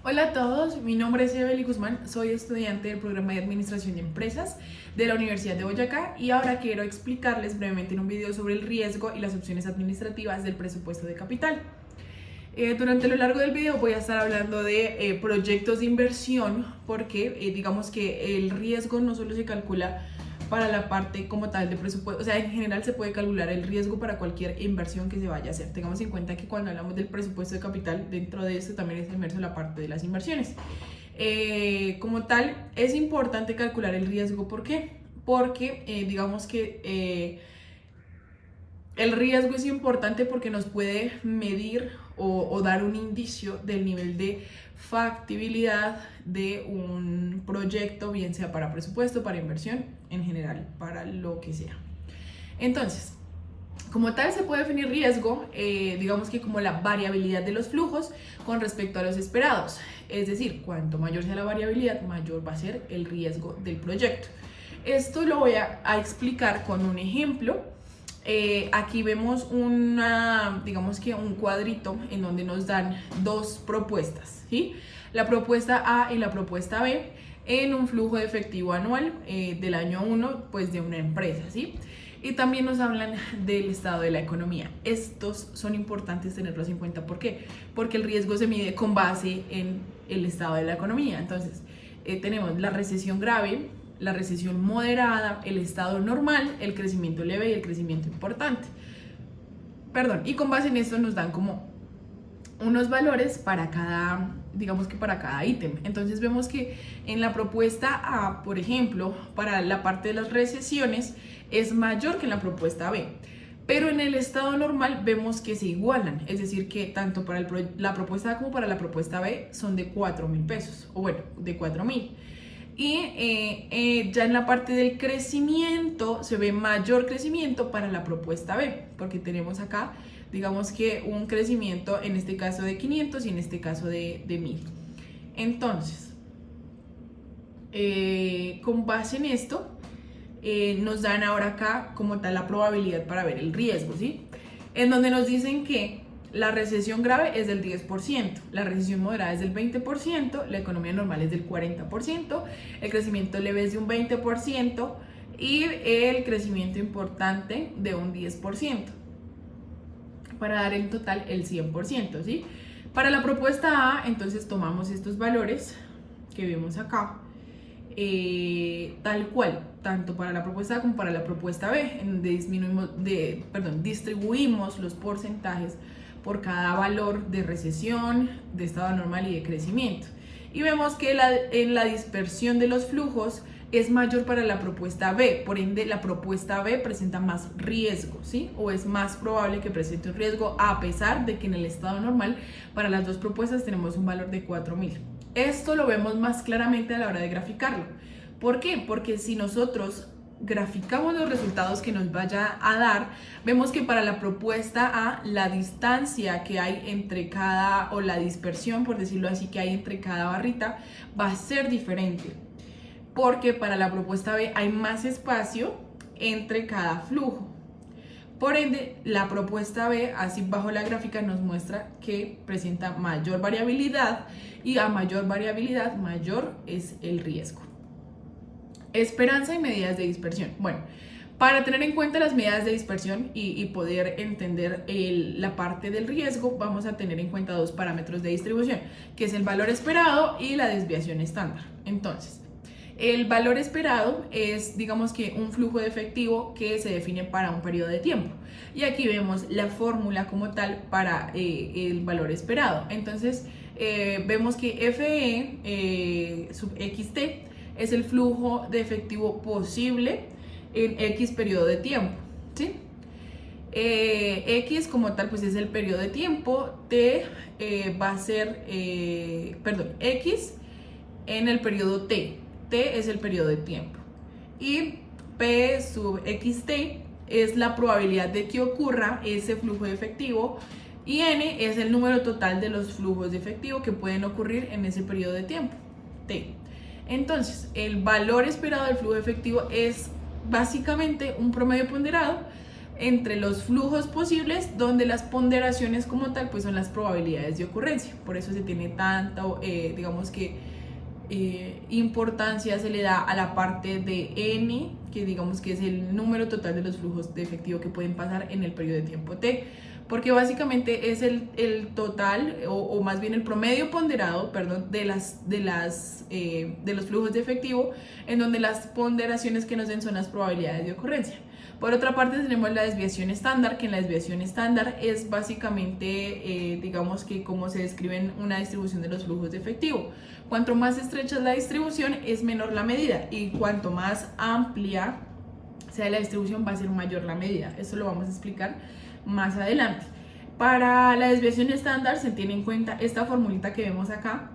Hola a todos, mi nombre es Evelyn Guzmán, soy estudiante del programa de Administración de Empresas de la Universidad de Boyacá y ahora quiero explicarles brevemente en un video sobre el riesgo y las opciones administrativas del presupuesto de capital. Durante lo largo del video voy a estar hablando de proyectos de inversión porque digamos que el riesgo no solo se calcula para la parte como tal de presupuesto, o sea, en general se puede calcular el riesgo para cualquier inversión que se vaya a hacer. Tengamos en cuenta que cuando hablamos del presupuesto de capital, dentro de esto también está inmerso la parte de las inversiones. Como tal, es importante calcular el riesgo. ¿Por qué? Porque digamos que el riesgo es importante porque nos puede medir o dar un indicio del nivel de factibilidad de un proyecto, bien sea para presupuesto, para inversión, en general, para lo que sea. Entonces, como tal se puede definir riesgo, digamos que como la variabilidad de los flujos con respecto a los esperados. Es decir, cuanto mayor sea la variabilidad, mayor va a ser el riesgo del proyecto. Esto lo voy a explicar con un ejemplo. Aquí vemos digamos que un cuadrito en donde nos dan dos propuestas, ¿sí? La propuesta A y la propuesta B en un flujo de efectivo anual del año 1 pues de una empresa, ¿sí? Y también nos hablan del estado de la economía. Estos son importantes tenerlos en cuenta. ¿Por qué? Porque el riesgo se mide con base en el estado de la economía. Entonces, tenemos la recesión grave, la recesión moderada, el estado normal, el crecimiento leve y el crecimiento importante. Y con base en esto nos dan como unos valores para cada, digamos que para cada ítem. Entonces vemos que en la propuesta A, por ejemplo, para la parte de las recesiones es mayor que en la propuesta B. Pero en el estado normal vemos que se igualan, es decir, que tanto para la propuesta A como para la propuesta B son de 4.000 pesos, o bueno, de 4.000. Y ya en la parte del crecimiento se ve mayor crecimiento para la propuesta B, porque tenemos acá, digamos que un crecimiento en este caso de 500 y en este caso de 1.000. Entonces, con base en esto, nos dan ahora acá como tal la probabilidad para ver el riesgo, ¿sí? En donde nos dicen que la recesión grave es del 10%, la recesión moderada es del 20%, la economía normal es del 40%, el crecimiento leve es de un 20% y el crecimiento importante de un 10%, para dar en total el 100%, ¿sí? Para la propuesta A, entonces tomamos estos valores que vemos acá, tal cual, tanto para la propuesta A como para la propuesta B, en donde distribuimos los porcentajes por cada valor de recesión, de estado normal y de crecimiento. Y vemos que en la dispersión de los flujos es mayor para la propuesta B, por ende la propuesta B presenta más riesgo, ¿sí? O es más probable que presente un riesgo, a pesar de que en el estado normal para las dos propuestas tenemos un valor de 4.000. Esto lo vemos más claramente a la hora de graficarlo. ¿Por qué? Porque si nosotros graficamos los resultados que nos vaya a dar, vemos que para la propuesta A, la distancia que hay entre cada, o la dispersión, por decirlo así, que hay entre cada barrita, va a ser diferente. Porque para la propuesta B hay más espacio entre cada flujo. Por ende, la propuesta B, así bajo la gráfica, nos muestra que presenta mayor variabilidad y a mayor variabilidad, mayor es el riesgo. Esperanza y medidas de dispersión. Bueno, para tener en cuenta las medidas de dispersión y poder entender la parte del riesgo, vamos a tener en cuenta dos parámetros de distribución, que es el valor esperado y la desviación estándar. Entonces, el valor esperado es, digamos que, un flujo de efectivo que se define para un periodo de tiempo. Y aquí vemos la fórmula como tal para el valor esperado. Entonces, vemos que FE sub XT es el flujo de efectivo posible en X periodo de tiempo, ¿sí? X como tal pues es el periodo de tiempo, T va a ser, X en el periodo T. T es el periodo de tiempo y P sub XT es la probabilidad de que ocurra ese flujo de efectivo y N es el número total de los flujos de efectivo que pueden ocurrir en ese periodo de tiempo, T. Entonces, el valor esperado del flujo de efectivo es básicamente un promedio ponderado entre los flujos posibles, donde las ponderaciones como tal pues son las probabilidades de ocurrencia. Por eso se tiene tanta, digamos que importancia se le da a la parte de n, que digamos que es el número total de los flujos de efectivo que pueden pasar en el periodo de tiempo t, porque básicamente es el total o más bien el promedio ponderado, perdón, de los flujos de efectivo, en donde las ponderaciones que nos den son las probabilidades de ocurrencia. Por otra parte tenemos la desviación estándar, que en la desviación estándar es básicamente, digamos que como se describe en una distribución de los flujos de efectivo. Cuanto más estrecha es la distribución, es menor la medida, y cuanto más amplia sea la distribución, va a ser mayor la medida. Esto lo vamos a explicar más adelante. Para la desviación estándar se tiene en cuenta esta formulita que vemos acá,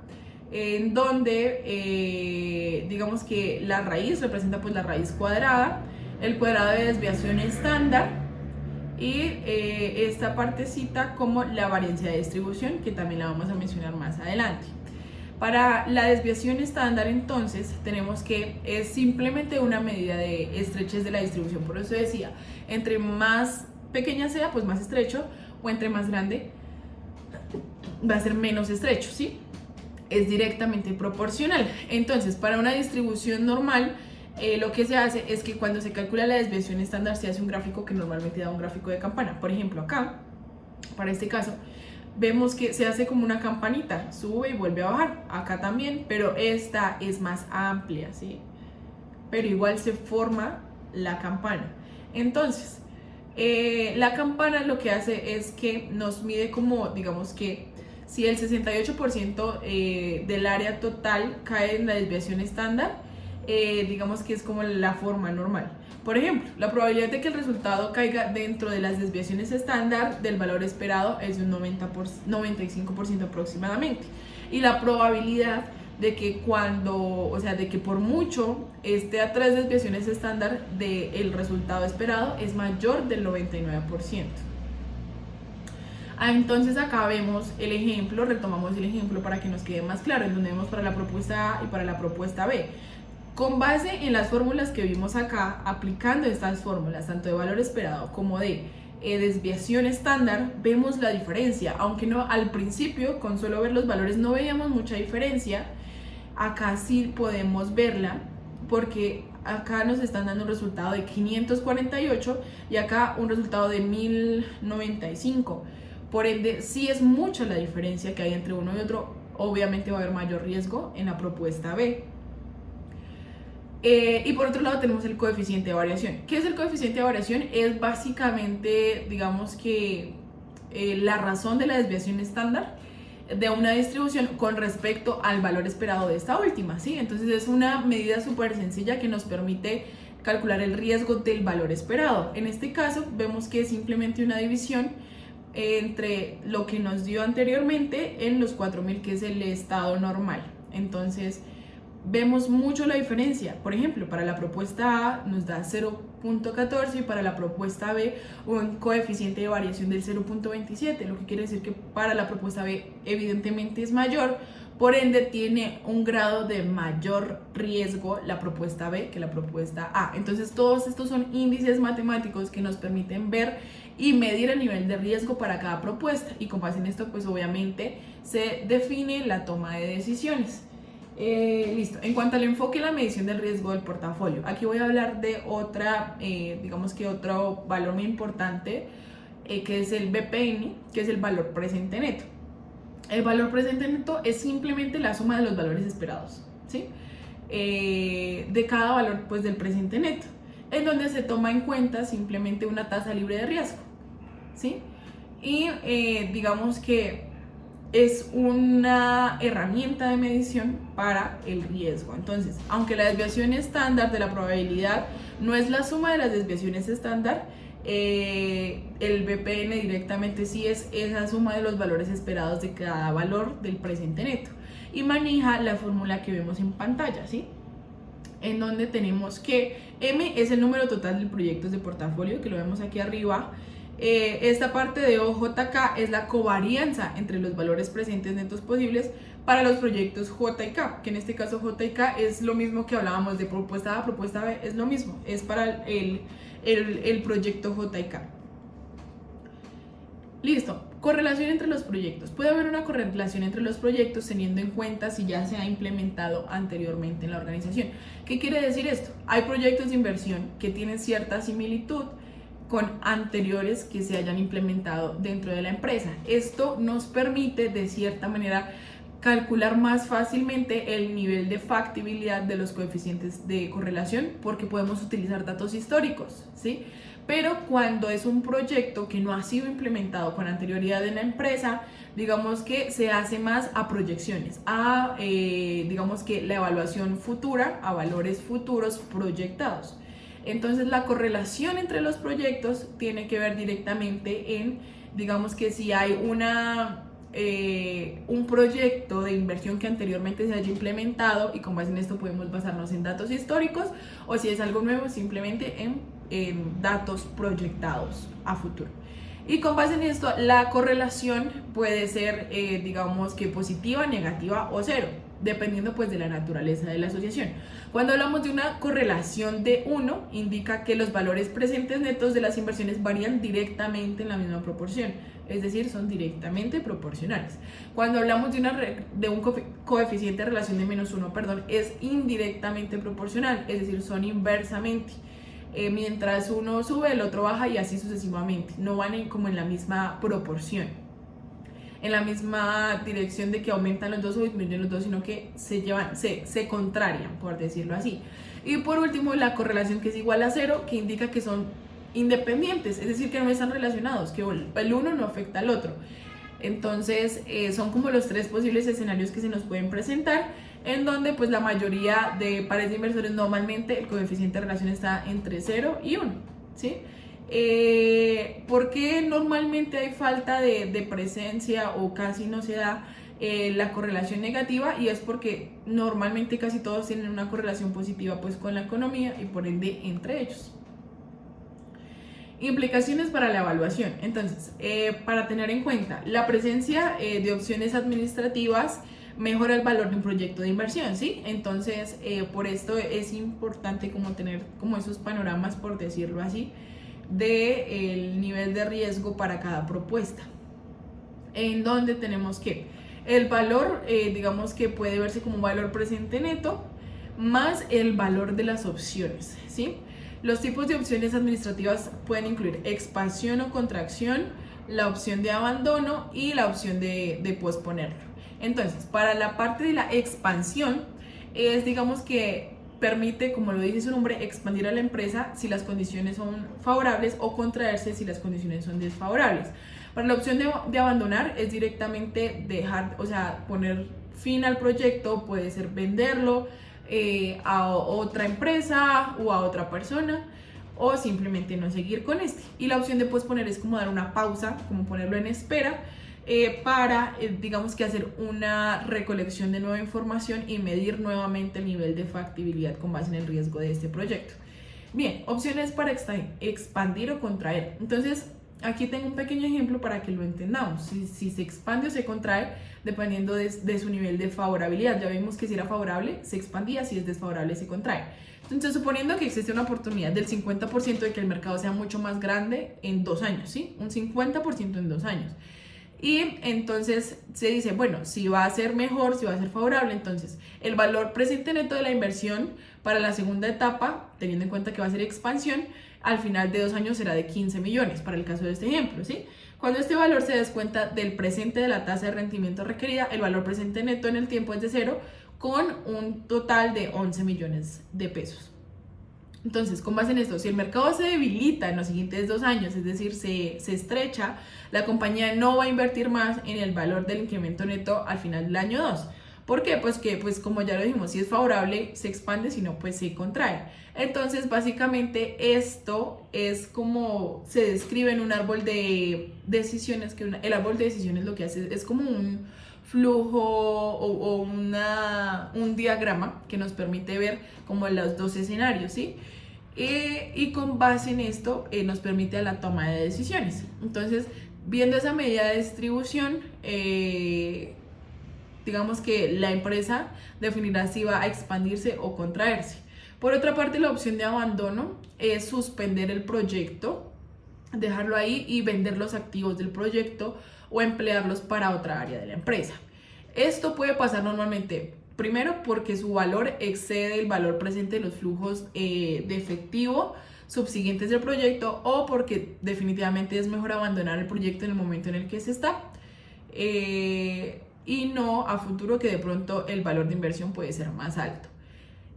en donde digamos que la raíz representa pues la raíz cuadrada, el cuadrado de desviación estándar y esta partecita como la variancia de distribución, que también la vamos a mencionar más adelante. Para la desviación estándar, entonces, tenemos que es simplemente una medida de estrechez de la distribución. Por eso decía, entre más pequeña sea, pues más estrecho, o entre más grande, va a ser menos estrecho, ¿sí? Es directamente proporcional. Entonces, para una distribución normal, lo que se hace es que cuando se calcula la desviación estándar se hace un gráfico que normalmente da un gráfico de campana. Por ejemplo, acá, para este caso, vemos que se hace como una campanita, sube y vuelve a bajar. Acá también, pero esta es más amplia, ¿sí? Pero igual se forma la campana. Entonces, la campana lo que hace es que nos mide como, digamos que si el 68% del área total cae en la desviación estándar, digamos que es como la forma normal. Por ejemplo, la probabilidad de que el resultado caiga dentro de las desviaciones estándar del valor esperado es de un 95% aproximadamente. Y la probabilidad de que de que por mucho esté a 3 desviaciones estándar del resultado esperado es mayor del 99%. Entonces acá vemos el ejemplo, retomamos el ejemplo para que nos quede más claro, en donde vemos para la propuesta A y para la propuesta B. Con base en las fórmulas que vimos acá, aplicando estas fórmulas, tanto de valor esperado como de desviación estándar, vemos la diferencia. Aunque no al principio, con solo ver los valores, no veíamos mucha diferencia, acá sí podemos verla, porque acá nos están dando un resultado de 548 y acá un resultado de 1095. Por ende, sí es mucha la diferencia que hay entre uno y otro. Obviamente va a haber mayor riesgo en la propuesta B. Y por otro lado tenemos el coeficiente de variación. ¿Qué es el coeficiente de variación? Es básicamente, digamos que la razón de la desviación estándar de una distribución con respecto al valor esperado de esta última, ¿sí? Entonces es una medida súper sencilla que nos permite calcular el riesgo del valor esperado. En este caso vemos que es simplemente una división entre lo que nos dio anteriormente en los 4000, que es el estado normal. Entonces vemos mucho la diferencia. Por ejemplo, para la propuesta A nos da 0.14 y para la propuesta B un coeficiente de variación del 0.27, lo que quiere decir que para la propuesta B evidentemente es mayor, por ende tiene un grado de mayor riesgo la propuesta B que la propuesta A. Entonces todos estos son índices matemáticos que nos permiten ver y medir el nivel de riesgo para cada propuesta, y con base en esto pues obviamente se define la toma de decisiones. Listo. En cuanto al enfoque y la medición del riesgo del portafolio, aquí voy a hablar de otra, digamos que otro valor muy importante, que es el BPN, que es el valor presente neto. El valor presente neto es simplemente la suma de los valores esperados, ¿sí? De cada valor pues del presente neto, en donde se toma en cuenta simplemente una tasa libre de riesgo, ¿sí? Y digamos que es una herramienta de medición para el riesgo. Entonces, aunque la desviación estándar de la probabilidad no es la suma de las desviaciones estándar, el BPN directamente sí es esa suma de los valores esperados de cada valor del presente neto, y maneja la fórmula que vemos en pantalla, ¿sí? En donde tenemos que M es el número total de proyectos de portafolio, que lo vemos aquí arriba. Esta parte de OJK es la covarianza entre los valores presentes netos posibles para los proyectos J y K, que en este caso J y K es lo mismo que hablábamos de propuesta A, propuesta B, es lo mismo, es para el proyecto J y K. Listo, correlación entre los proyectos. Puede haber una correlación entre los proyectos teniendo en cuenta si ya se ha implementado anteriormente en la organización. ¿Qué quiere decir esto? Hay proyectos de inversión que tienen cierta similitud con anteriores que se hayan implementado dentro de la empresa. Esto nos permite de cierta manera calcular más fácilmente el nivel de factibilidad de los coeficientes de correlación porque podemos utilizar datos históricos, ¿sí? Pero cuando es un proyecto que no ha sido implementado con anterioridad en la empresa, digamos que se hace más a proyecciones, digamos que la evaluación futura, a valores futuros proyectados. Entonces la correlación entre los proyectos tiene que ver directamente en, digamos que si hay un proyecto de inversión que anteriormente se haya implementado y con base en esto podemos basarnos en datos históricos, o si es algo nuevo simplemente en datos proyectados a futuro. Y con base en esto la correlación puede ser digamos que positiva, negativa o cero, dependiendo pues de la naturaleza de la asociación. Cuando hablamos de una correlación de 1, indica que los valores presentes netos de las inversiones varían directamente en la misma proporción, es decir, son directamente proporcionales. Cuando hablamos de un coeficiente de relación de -1, perdón, es indirectamente proporcional, es decir, son inversamente. Mientras uno sube, el otro baja y así sucesivamente, no van como en la misma proporción, en la misma dirección de que aumentan los dos o disminuyen los dos, sino que se contrarian, por decirlo así. Y por último, la correlación que es igual a 0, que indica que son independientes, es decir, que no están relacionados, que el uno no afecta al otro. Entonces son como los 3 posibles escenarios que se nos pueden presentar, en donde pues la mayoría de pares de inversores normalmente el coeficiente de relación está entre 0 y 1, ¿sí? ¿Por qué normalmente hay falta de presencia o casi no se da la correlación negativa? Y es porque normalmente casi todos tienen una correlación positiva pues con la economía y por ende entre ellos. Implicaciones para la evaluación. Entonces, para tener en cuenta, la presencia de opciones administrativas mejora el valor de un proyecto de inversión, ¿sí? Entonces, por esto es importante como tener como esos panoramas, por decirlo así, del nivel de riesgo para cada propuesta, en donde tenemos que el valor, digamos que puede verse como un valor presente neto, más el valor de las opciones, ¿sí? Los tipos de opciones administrativas pueden incluir expansión o contracción, la opción de abandono y la opción de posponerlo. Entonces, para la parte de la expansión, es digamos que permite, como lo dice su nombre, expandir a la empresa si las condiciones son favorables o contraerse si las condiciones son desfavorables. Para la opción de abandonar es directamente dejar, o sea, poner fin al proyecto, puede ser venderlo a otra empresa o a otra persona, o simplemente no seguir con este. Y la opción de posponer es como dar una pausa, como ponerlo en espera, para digamos que hacer una recolección de nueva información y medir nuevamente el nivel de factibilidad con base en el riesgo de este proyecto. Bien, opciones para expandir o contraer. Entonces aquí tengo un pequeño ejemplo para que lo entendamos. Si se expande o se contrae dependiendo de su nivel de favorabilidad. Ya vimos que si era favorable se expandía, si es desfavorable se contrae. Entonces, suponiendo que existe una oportunidad del 50% de que el mercado sea mucho más grande en 2 años, ¿sí? Un 50% en 2 años. Y entonces se dice, bueno, si va a ser mejor, si va a ser favorable, entonces el valor presente neto de la inversión para la segunda etapa, teniendo en cuenta que va a ser expansión, al final de 2 años será de 15 millones, para el caso de este ejemplo, ¿sí? Cuando este valor se descuenta del presente de la tasa de rendimiento requerida, el valor presente neto en el tiempo es de 0, con un total de 11 millones de pesos. Entonces, con base en esto, si el mercado se debilita en los siguientes 2 años, es decir, se estrecha, la compañía no va a invertir más en el valor del incremento neto al final del año 2. ¿Por qué? Pues que, como ya lo dijimos, si es favorable, se expande, si no, pues se contrae. Entonces, básicamente, esto es como se describe en un árbol de decisiones, que el árbol de decisiones lo que hace es como un flujo o un diagrama que nos permite ver como los 2 escenarios, ¿sí? Y con base en esto nos permite la toma de decisiones. Entonces, viendo esa medida de distribución, digamos que la empresa definirá si va a expandirse o contraerse. Por otra parte, la opción de abandono es suspender el proyecto dejarlo ahí y vender los activos del proyecto o emplearlos para otra área de la empresa. Esto puede pasar normalmente, primero, porque su valor excede el valor presente de los flujos de efectivo subsiguientes del proyecto, o porque definitivamente es mejor abandonar el proyecto en el momento en el que se está y no a futuro, que de pronto el valor de inversión puede ser más alto.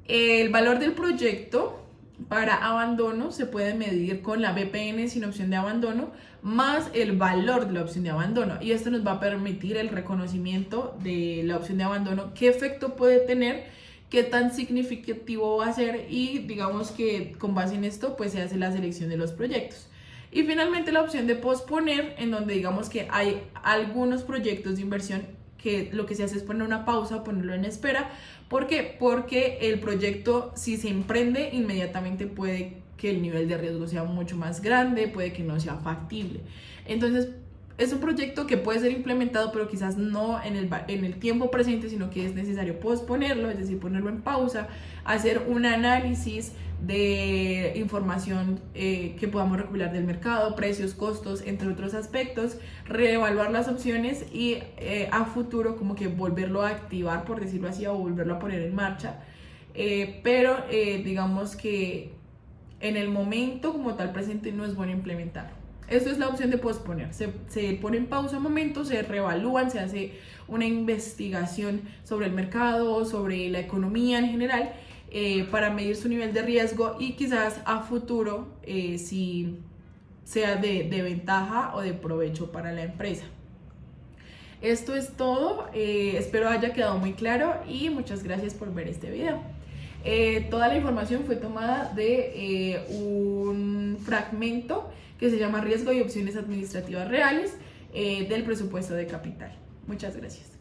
El valor del proyecto para abandono se puede medir con la BPN sin opción de abandono más el valor de la opción de abandono, y esto nos va a permitir el reconocimiento de la opción de abandono, qué efecto puede tener, qué tan significativo va a ser, y digamos que con base en esto pues se hace la selección de los proyectos. Y finalmente la opción de posponer, en donde digamos que hay algunos proyectos de inversión que lo que se hace es poner una pausa, ponerlo en espera. ¿Por qué? Porque el proyecto, si se emprende inmediatamente, puede que el nivel de riesgo sea mucho más grande, puede que no sea factible. Entonces, es un proyecto que puede ser implementado, pero quizás no en el tiempo presente, sino que es necesario posponerlo, es decir, ponerlo en pausa, hacer un análisis de información que podamos recopilar del mercado, precios, costos, entre otros aspectos, reevaluar las opciones y a futuro como que volverlo a activar, por decirlo así, o volverlo a poner en marcha. Pero digamos que en el momento como tal presente no es bueno implementarlo. Esto es la opción de posponer. Se pone en pausa un momento, se reevalúan, se hace una investigación sobre el mercado, sobre la economía en general, para medir su nivel de riesgo y quizás a futuro si sea de ventaja o de provecho para la empresa. Esto es todo, espero haya quedado muy claro y muchas gracias por ver este video. Toda la información fue tomada de un fragmento que se llama Riesgo y opciones administrativas reales del presupuesto de capital. Muchas gracias.